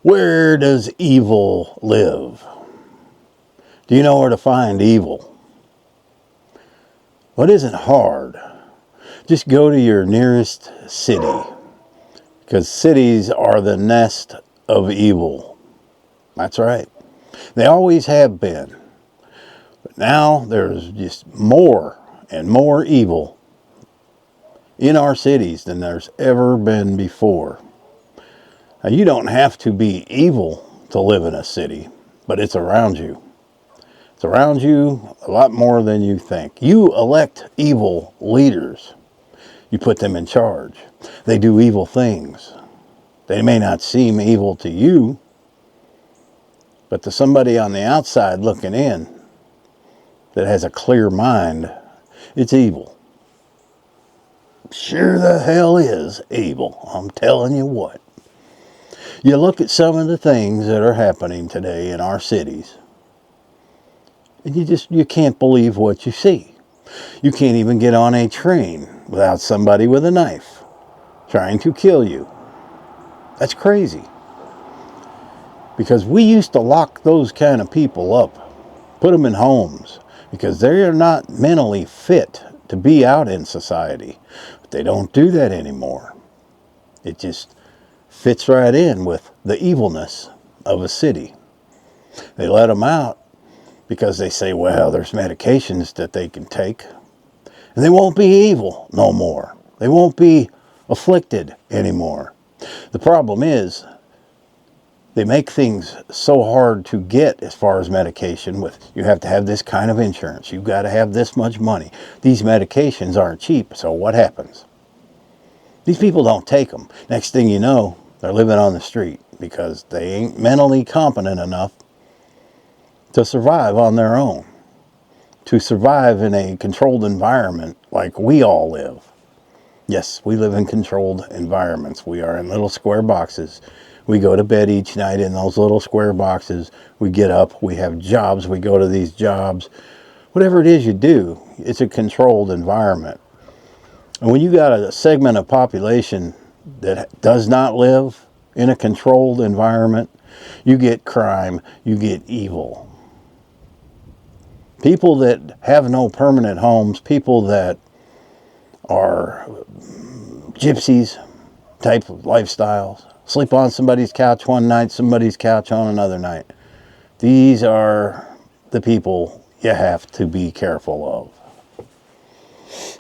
Where does evil live? Do you know where to find evil? Well, it isn't hard. Just go to your nearest city, because cities are the nest of evil. That's right. They always have been. But now there's just more and more evil in our cities than there's ever been before. Now, you don't have to be evil to live in a city, but it's around you. It's around you a lot more than you think. You elect evil leaders. You put them in charge. They do evil things. They may not seem evil to you, but to somebody on the outside looking in that has a clear mind, it's evil. Sure the hell is evil. I'm telling you what. You look at some of the things that are happening today in our cities, and you can't believe what you see. You can't even get on a train without somebody with a knife trying to kill you. That's crazy. Because we used to lock those kind of people up, put them in homes, because they are not mentally fit to be out in society. But they don't do that anymore. It just fits right in with the evilness of a city. They let them out because they say, well, there's medications that they can take, and they won't be evil no more. They won't be afflicted anymore. The problem is, they make things so hard to get as far as medication. With you have to have this kind of insurance. You've got to have this much money. These medications aren't cheap, so what happens? These people don't take them. Next thing you know, they're living on the street because they ain't mentally competent enough to survive on their own, to survive in a controlled environment like we all live. Yes, we live in controlled environments. We are in little square boxes. We go to bed each night in those little square boxes. We get up, we have jobs, we go to these jobs. Whatever it is you do, it's a controlled environment. And when you got a segment of population that does not live in a controlled environment, you get crime, you get evil. People that have no permanent homes, people that are gypsies type of lifestyles, sleep on somebody's couch one night, somebody's couch on another night. These are the people you have to be careful of.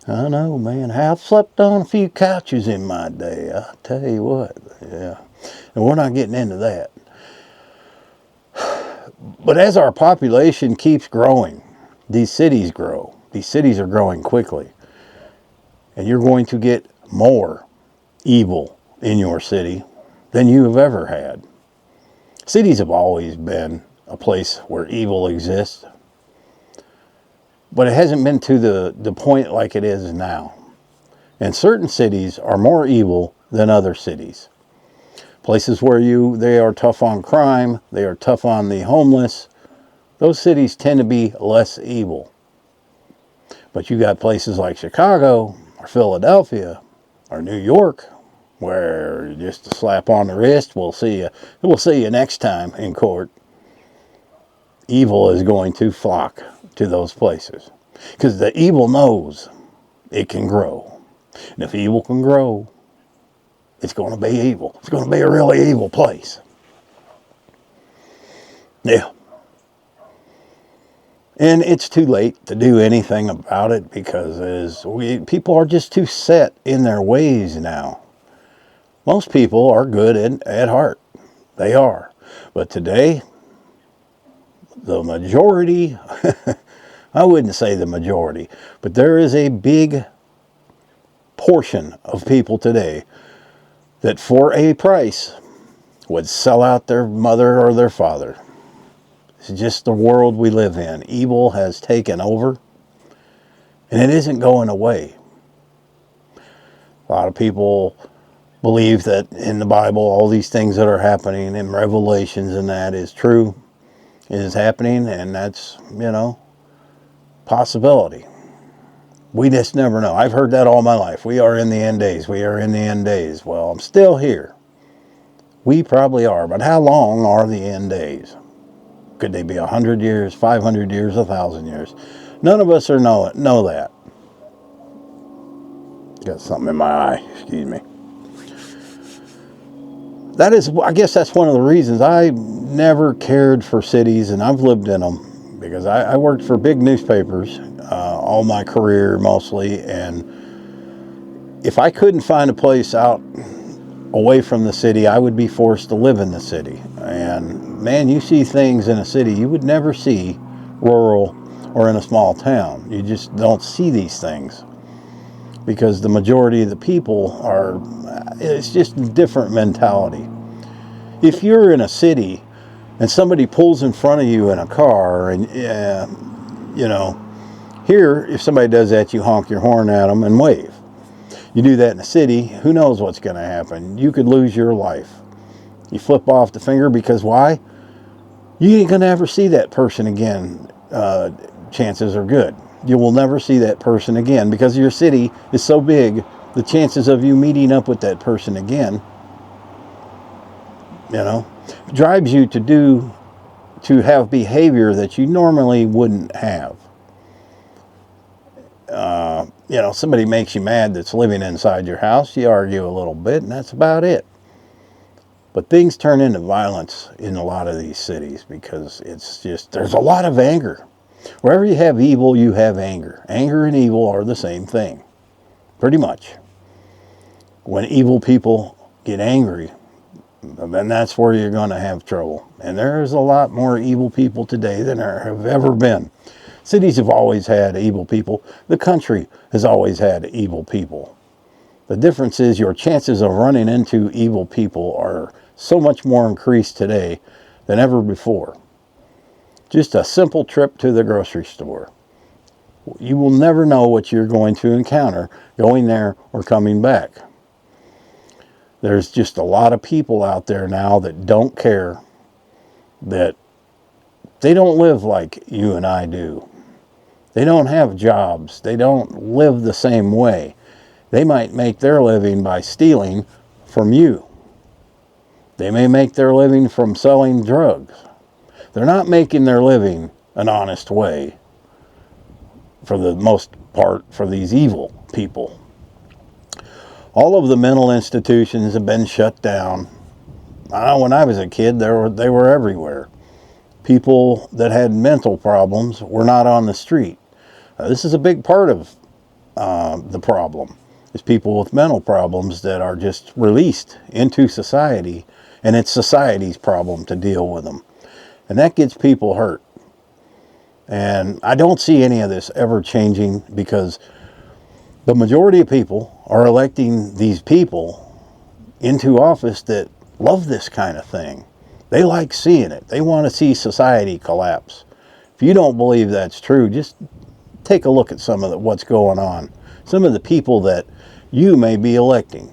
I know, man. I've slept on a few couches in my day. I tell you what, yeah. And we're not getting into that. But as our population keeps growing, these cities grow. These cities are growing quickly. And you're going to get more evil in your city than you have ever had. Cities have always been a place where evil exists. But it hasn't been to the point like it is now. And certain cities are more evil than other cities. Places where they are tough on crime, they are tough on the homeless, those cities tend to be less evil. But you got places like Chicago or Philadelphia or New York, where just a slap on the wrist, we'll see you next time in court. Evil is going to flock to those places because the evil knows it can grow. And if evil can grow, it's going to be evil. It's going to be a really evil place. Yeah. And it's too late to do anything about it because people are just too set in their ways now. Most people are good at heart. They are. But today, the majority, I wouldn't say the majority, but there is a big portion of people today that for a price would sell out their mother or their father. It's just the world we live in. Evil has taken over, and it isn't going away. A lot of people believe that in the Bible, all these things that are happening in Revelations and that is true. It is happening, and that's, possibility. We just never know. I've heard that all my life. We are in the end days. We are in the end days. Well, I'm still here. We probably are, but how long are the end days? Could they be 100 years, 500 years, 1,000 years? None of us know that. Got something in my eye, excuse me. I guess that's one of the reasons I never cared for cities, and I've lived in them, because I worked for big newspapers all my career mostly, and if I couldn't find a place out away from the city, I would be forced to live in the city. And man, you see things in a city you would never see rural or in a small town. You just don't see these things because the majority of the people it's just a different mentality. If you're in a city and somebody pulls in front of you in a car, and here, if somebody does that, you honk your horn at them and wave. You do that in the city, who knows what's going to happen? You could lose your life. You flip off the finger because why? You ain't going to ever see that person again. Chances are good. You will never see that person again because your city is so big, the chances of you meeting up with that person again, drives you to have behavior that you normally wouldn't have. Somebody makes you mad that's living inside your house, you argue a little bit, and that's about it. But things turn into violence in a lot of these cities because there's a lot of anger. Wherever you have evil, you have anger. Anger and evil are the same thing, pretty much. When evil people get angry, then that's where you're going to have trouble. And there's a lot more evil people today than there have ever been. Cities have always had evil people. The country has always had evil people. The difference is your chances of running into evil people are so much more increased today than ever before. Just a simple trip to the grocery store. You will never know what you're going to encounter going there or coming back. There's just a lot of people out there now that don't care, that they don't live like you and I do. They don't have jobs. They don't live the same way. They might make their living by stealing from you. They may make their living from selling drugs. They're not making their living an honest way, for the most part, for these evil people. All of the mental institutions have been shut down. When I was a kid, they were everywhere. People that had mental problems were not on the street. This is a big part of the problem, is people with mental problems that are just released into society, and it's society's problem to deal with them. And that gets people hurt. And I don't see any of this ever changing because the majority of people are electing these people into office that love this kind of thing. They like seeing it. They want to see society collapse. If you don't believe that's true, just take a look at some of what's going on. Some of the people that you may be electing.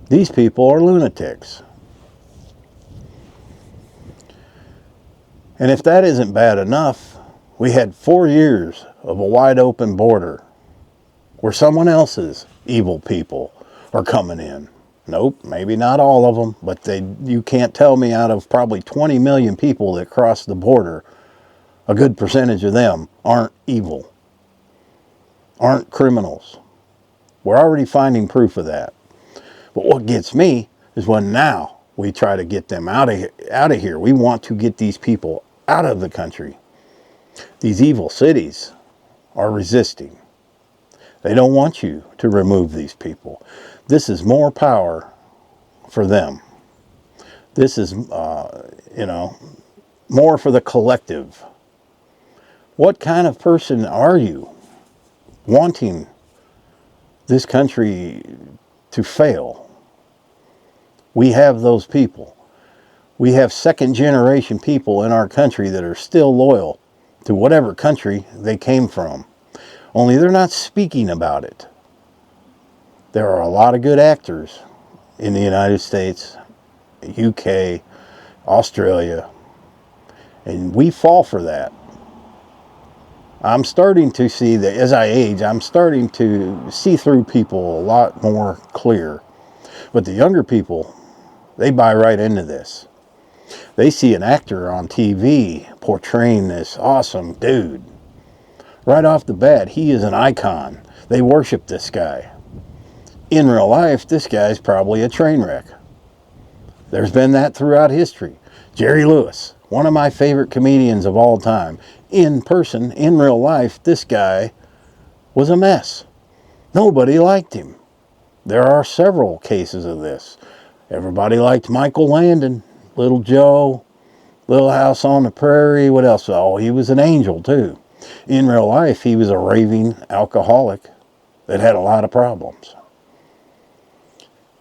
These people are lunatics. And if that isn't bad enough, we had 4 years of a wide open border where someone else's evil people are coming in. Nope, maybe not all of them, but you can't tell me out of probably 20 million people that cross the border, a good percentage of them aren't evil, aren't criminals. We're already finding proof of that. But what gets me is when now we try to get them out of here. We want to get these people out of the country. These evil cities are resisting. They don't want you to remove these people. This is more power for them. This is, more for the collective. What kind of person are you wanting this country to fail? We have those people. We have second-generation people in our country that are still loyal to whatever country they came from. Only they're not speaking about it. There are a lot of good actors in the United States, UK, Australia, and we fall for that. I'm starting to see that as I age, I'm starting to see through people a lot more clear. But the younger people, They buy right into this. They see an actor on TV portraying this awesome dude. Right off the bat, he is an icon. They worship this guy. In real life, this guy's probably a train wreck. There's been that throughout history. Jerry Lewis, one of my favorite comedians of all time. In person, in real life, this guy was a mess. Nobody liked him. There are several cases of this. Everybody liked Michael Landon, Little Joe, Little House on the Prairie, what else? Oh, he was an angel too. In real life, he was a raving alcoholic that had a lot of problems.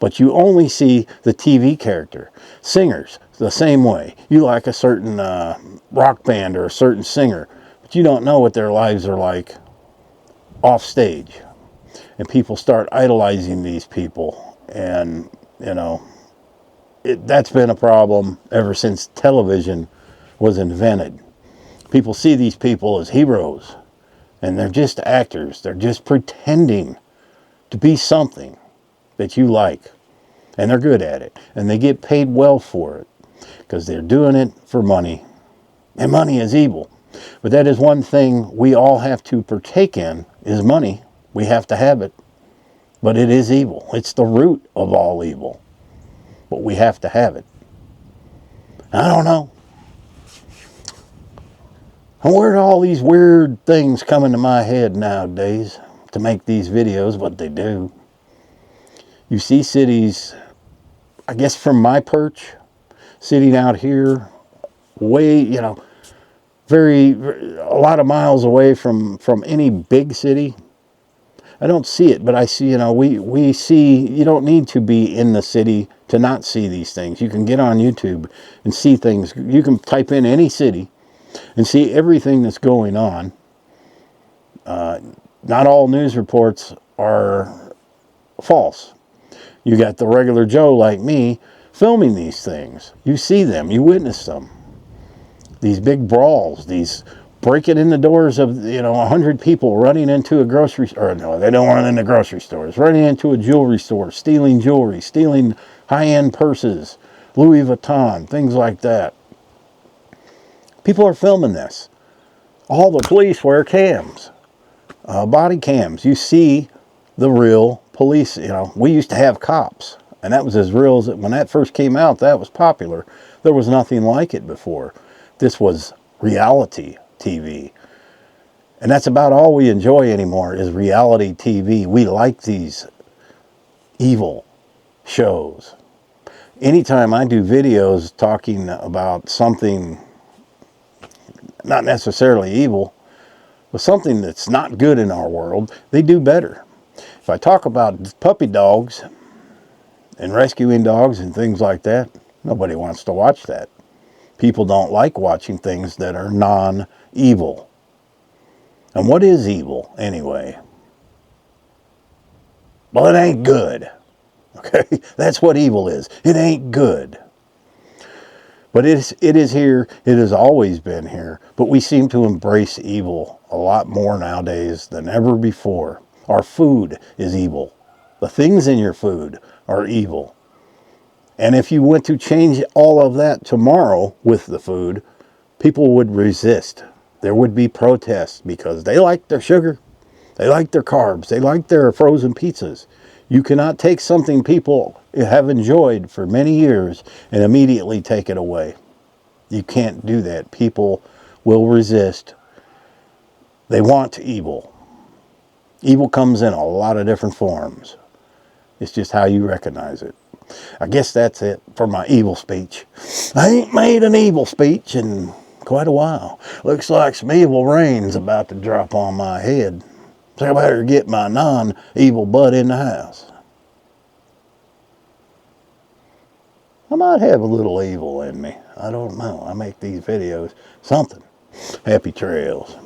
But you only see the TV character. Singers, the same way. You like a certain rock band or a certain singer, but you don't know what their lives are like off stage. And people start idolizing these people. And, you know, that's been a problem ever since television was invented. People see these people as heroes, and they're just actors. They're just pretending to be something that you like, and they're good at it, and they get paid well for it because they're doing it for money, and money is evil. But that is one thing we all have to partake in, is money. We have to have it, but it is evil. It's the root of all evil, but we have to have it. I don't know. Where do all these weird things come into my head nowadays to make these videos what they do? You see cities, I guess from my perch, sitting out here, way, you know, a lot of miles away from any big city. I don't see it, but I see, you know, we see, you don't need to be in the city to not see these things. You can get on YouTube and see things. You can type in any city and see everything that's going on. Not all news reports are false. You got the regular Joe like me filming these things. You see them, you witness them. These big brawls, these breaking in the doors of, you know, 100 people running into a grocery store. Or no, they don't run into grocery stores. Running into a jewelry store, stealing jewelry, stealing high-end purses, Louis Vuitton, things like that. People are filming this. All the police wear cams, body cams. You see the real police. You know, we used to have cops, and that was as real as it. When that first came out, that was popular. There was nothing like it before. This was reality TV. And that's about all we enjoy anymore is reality TV. We like these evil shows. Anytime I do videos talking about something not necessarily evil, but something that's not good in our world, they do better. If I talk about puppy dogs and rescuing dogs and things like that, nobody wants to watch that. People don't like watching things that are non-evil. And what is evil, anyway? Well, it ain't good. Okay? That's what evil is. It ain't good. But it is here. It has always been here. But we seem to embrace evil a lot more nowadays than ever before. Our food is evil. The things in your food are evil. And if you went to change all of that tomorrow with the food, people would resist. There would be protests because they like their sugar. They like their carbs. They like their frozen pizzas. You cannot take something people have enjoyed for many years and immediately take it away. You can't do that. People will resist. They want evil. Evil comes in a lot of different forms. It's just how you recognize it. I guess that's it for my evil speech. I ain't made an evil speech in quite a while. Looks like some evil rain's about to drop on my head. So I better get my non-evil butt in the house. I might have a little evil in me. I don't know. I make these videos. Something. Happy trails.